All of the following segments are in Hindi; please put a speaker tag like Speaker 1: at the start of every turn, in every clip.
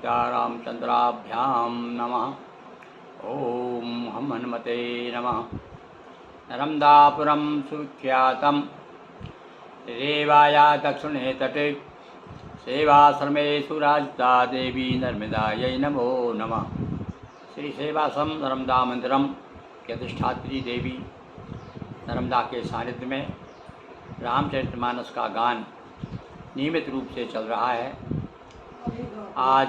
Speaker 1: सीता रामचंद्राभ्याम नमः। ओम हम हनुमते नमः। नर्मदापुरं सुविख्यातं रेवाया दक्षिणे तटे सेवाश्रमे सुराजिता देवी नर्मदायै नमो नमः। श्री सेवाश्रम नर्मदा मंदिरम की अधिष्ठात्री देवी नर्मदा के सानिध्य में रामचरितमानस का गान नियमित रूप से चल रहा है। आज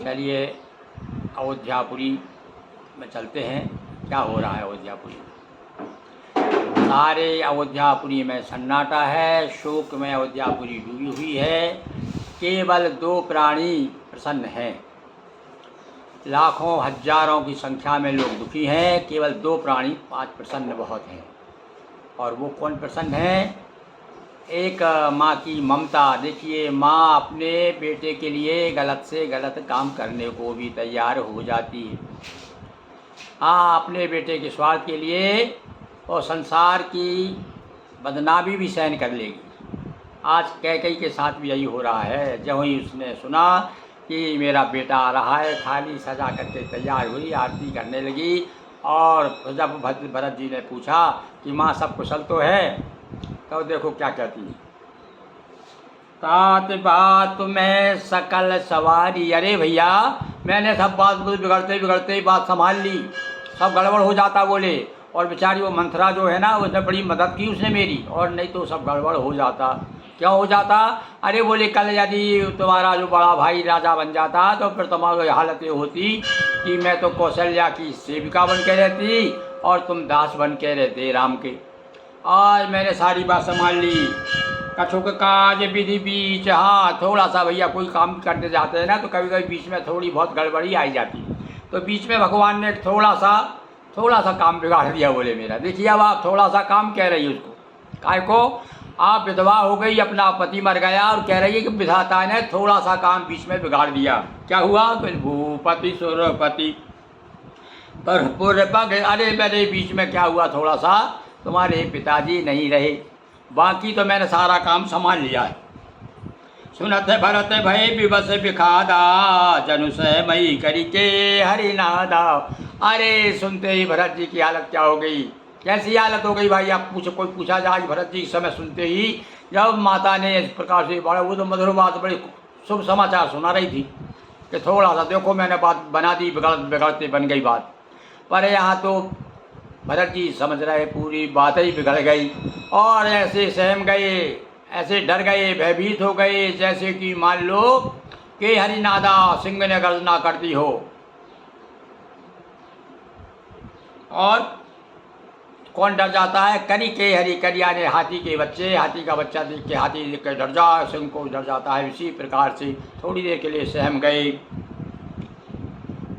Speaker 1: चलिए अयोध्यापुरी में चलते हैं। क्या हो रहा है अयोध्यापुरी? सारे अयोध्यापुरी में सन्नाटा है, शोक में अयोध्यापुरी डूबी हुई है। केवल 2 प्राणी प्रसन्न हैं। लाखों हजारों की संख्या में लोग दुखी हैं, केवल 2 प्राणी 5 प्रसन्न बहुत हैं। और वो कौन प्रसन्न हैं? एक माँ की ममता। देखिए, माँ अपने बेटे के लिए गलत से गलत काम करने को भी तैयार हो जाती है। हाँ, अपने बेटे के स्वार्थ के लिए और संसार की बदनामी भी सहन कर लेगी। आज कैकेयी के साथ भी यही हो रहा है। जब ही उसने सुना कि मेरा बेटा आ रहा है, थाली सजा करके तैयार हुई, आरती करने लगी। और जब भरत जी ने पूछा कि माँ सब कुशल तो है, तो देखो क्या कहती है। तात बात में सकल सवारी। अरे भैया, मैंने सब बात बिगड़ते बिगड़ते बात संभाल ली, सब गड़बड़ हो जाता बोले। और बेचारी वो मंथरा जो है ना, उसने बड़ी मदद की उसने मेरी, और नहीं तो सब गड़बड़ हो जाता। क्या हो जाता? अरे बोले, कल यदि तुम्हारा जो बड़ा भाई राजा बन जाता तो फिर तुम्हारी हालत ये होती कि मैं तो कौशल्या की सेविका बन के रहती और तुम दास बन के रहते राम के। आज मैंने सारी बात संभाल ली। कछुक काज विधि बीच। हाँ, थोड़ा सा भैया कोई काम करते जाते हैं ना, तो कभी कभी बीच में थोड़ी बहुत गड़बड़ी आई जाती। तो बीच में भगवान ने थोड़ा सा काम बिगाड़ दिया बोले मेरा। देखिए, अब आप थोड़ा सा काम कह रही है उसको, काय को? आप विधवा हो गई, अपना पति मर गया, और कह रही है कि विधाता ने थोड़ा सा काम बीच में बिगाड़ दिया। क्या हुआ? तो भूपति सुरपति पर पूरे पग। अरे मेरे बीच में क्या हुआ? थोड़ा सा तुम्हारे पिताजी नहीं रहे, बाकी तो मैंने सारा काम संभाल लिया है। सुनत भरत भय विवश बिखादा, जनु मई करी के हरिनादा। अरे सुनते ही भरत जी की हालत क्या हो गई? कैसी हालत हो गई भाई? आप कोई पूछा जाए भरत जी इस समय सुनते ही, जब माता ने इस प्रकार से बड़ा वो तो मधुर बात, बड़ी शुभ समाचार सुना रही थी कि थोड़ा सा देखो मैंने बात बना दी, बिगड़ते बन गई बात। पर यहाँ तो भरत जी समझ रहे पूरी बात ही बिगड़ गई, और ऐसे सहम गए, ऐसे डर गए, भयभीत हो गए, जैसे कि मान लो कि हरिनादा सिंह ने गर्जना करती हो। और कौन डर जाता है? करी के हरि, करिया ने हाथी के बच्चे, हाथी का बच्चा देख के हाथी देख के डर जा, सिंह को डर जाता है। इसी प्रकार से थोड़ी देर के लिए सहम गए।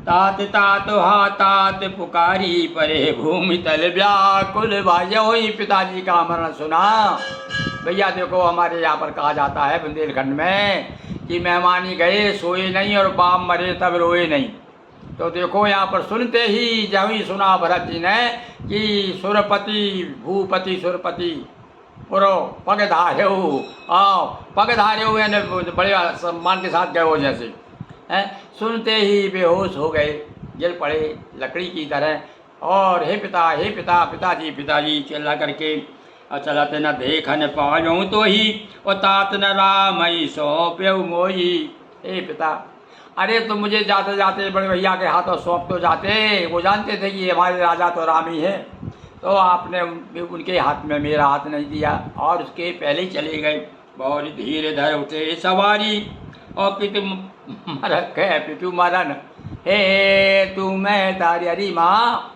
Speaker 1: तात तात हा तात पुकारी, परे भूमि तल व्याकुल भाई। ही पिताजी का मरण सुना। भैया देखो, हमारे यहाँ पर कहा जाता है बुंदेलखंड में कि मेहमानी गए सोए नहीं और बाप मरे तब रोए नहीं। तो देखो यहाँ पर सुनते ही जब ही सुना भरत जी ने कि सुरपति भूपति सुरपति पुरो पग धार्यो, आओ पग धार्यो, यानी बड़े सम्मान के साथ गए हो जैसे हैं। सुनते ही बेहोश हो गए, गिर पड़े लकड़ी की तरह। और हे पिता हे पिता, पिताजी पिताजी चिल्ला करके चलत न देख न पाऊँ तो ही, और तात न रामई सौंप्यऊ मोही। हे पिता, अरे तुम मुझे जाते जाते बड़े भैया के हाथों सौंप तो जाते। वो जानते थे कि हमारे राजा तो राम ही है, तो आपने उनके हाथ में मेरा हाथ नहीं दिया, और उसके पहले ही चले गए। बहुत धीरे धर उठे सवारी, और पितु पितु मरण। हे तू मैं तारी। अरे माँ,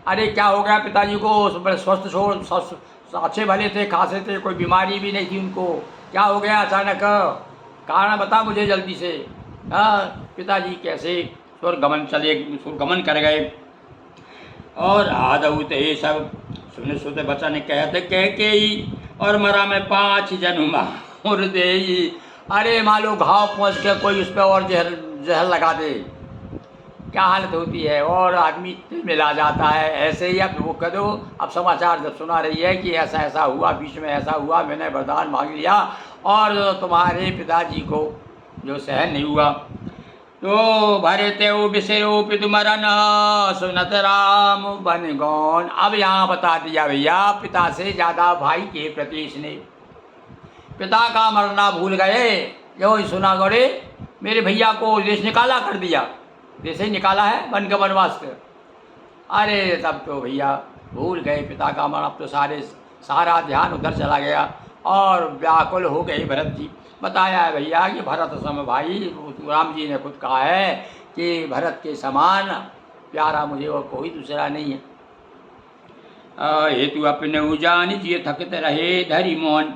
Speaker 1: अरे क्या हो गया पिताजी को? बड़े स्वस्थ अच्छे भले थे, खासे थे, कोई बीमारी भी नहीं थी उनको। क्या हो गया अचानक? कारण बता मुझे जल्दी से। हाँ, पिताजी कैसे सुरगमन कर गए। और आदौत ये सब सुन सुत बचन कहते कैकेयी, और मरा में 5 जनु मार देई। अरे मान लो घाव पहुँच के कोई उस पर और जहर लगा दे, क्या हालत होती है? और आदमी मिला जाता है। ऐसे ही अब वो कह दो, अब समाचार जब सुना रही है कि ऐसा ऐसा हुआ, बीच में ऐसा हुआ, मैंने वरदान मांग लिया और तुम्हारे पिताजी को जो सहन नहीं हुआ। तो भरते बिसरो पितु मरन सुनत राम बन गौन। अब यहाँ बता दिया भैया पिता से ज़्यादा भाई के प्रति इसने पिता का मरना भूल गए। जो सुना गौरे मेरे भैया को देश निकाला कर दिया, देश ही निकाला है वन का वनवास कर। अरे तब तो भैया भूल गए पिता का मरण। अब तो सारा ध्यान उधर चला गया और व्याकुल हो गए भरत जी। बताया है भैया कि भरत सम भाई, राम जी ने खुद कहा है कि भरत के समान प्यारा मुझे और कोई दूसरा नहीं है। हेतु अपने जान जिए थकित रहे धरी मोहन।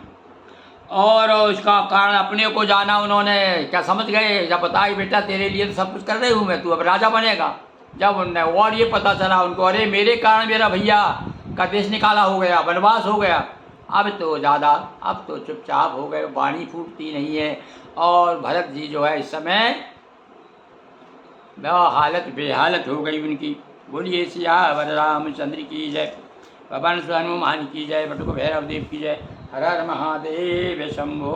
Speaker 1: और उसका कारण अपने को जाना उन्होंने, क्या समझ गए जब बताया बेटा तेरे लिए तो सब कुछ कर रही हूँ मैं, तू अब राजा बनेगा। जब उनने और ये पता चला उनको अरे मेरे कारण मेरा भैया का देश निकाला हो गया, वनवास हो गया, अब तो ज़्यादा, अब तो चुपचाप हो गए, वाणी फूटती नहीं है। और भरत जी जो है इस समय हालत बेहालत हो गई उनकी। बोलिए सियावर रामचंद्र की जय, पवन हनुमान की जय, बटुक भैरव देव की जय। हर हर महादेव शंभो।